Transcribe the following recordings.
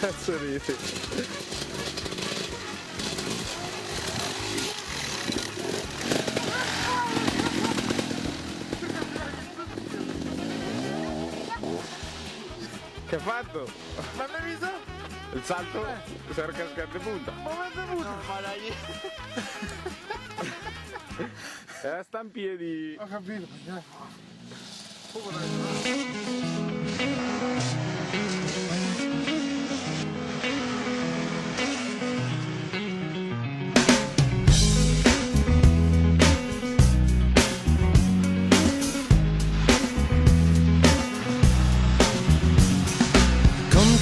Cazzo ridi? Che ha fatto? Ma l'hai visto? Il salto? Si era cascato e punta. Ma bevuto? No, ma dai. Sta in piedi. Ho capito.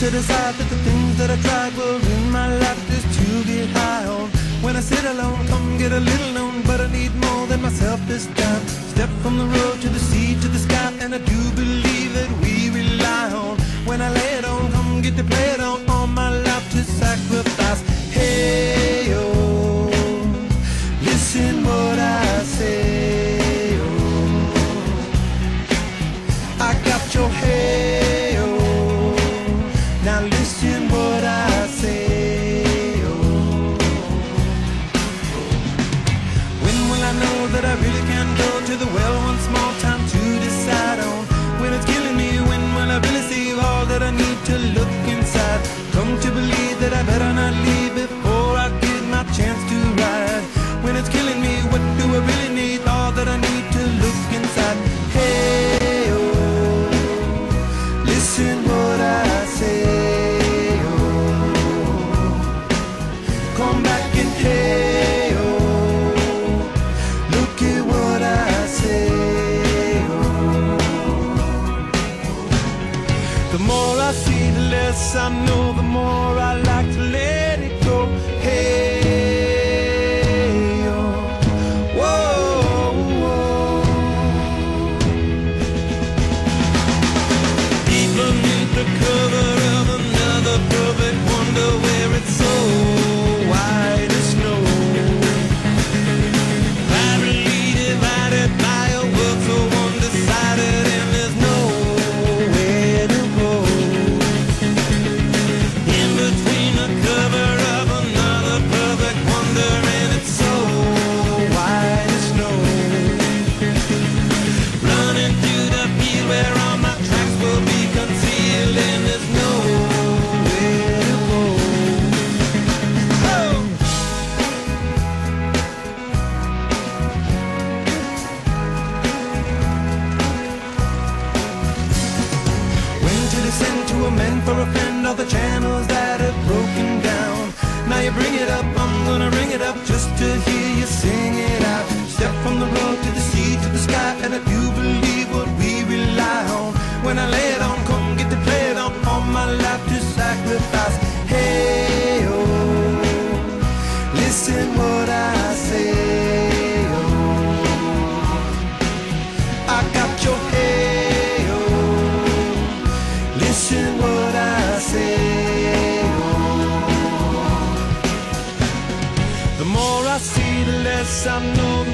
To decide that the things that I tried were in my life just to get high on. When I sit alone, come get a little known, but I need more than myself this time. Step from the road to the sea to the sky, and I do believe that we rely on. When I lay it on, come get to play it on, all my life to sacrifice. Hey, oh, listen what I say, oh, I got your hey, oh. Now listen what I say, oh. When will I know that I really can go to the well once more? Time to decide on when it's killing me. When will I really see all that I need to look inside? Come to believe that I better not leave before I get my chance to ride. When it's killing me, what do I really need? All that I need to look inside. Hey, oh, listen what I say. Come back and hey, oh, look at what I say, oh. The more I see, the less I know, the more I like to let it go. Hey, oh, whoa, whoa. Deep beneath the cover of another perfect wonder where it's so white as snow, violently divided by a world so undecided, and there's nowhere to go. In between the cover of another perfect wonder, and it's so white as snow, running through the field where all my tracks will be concealed, and there's nowhere to go. Meant for a friend, all the channels that have broken down. Now you bring it up, I'm gonna ring it up just to hear you sing it out. Step from the road to the sea to the sky, and I do believe what we rely on. When I lay it on, come get to play it on, all my life to sacrifice. Hey, oh, listen what I say, oh, I got your hey, oh, listen what I say, oh. The more I see, the less I know, the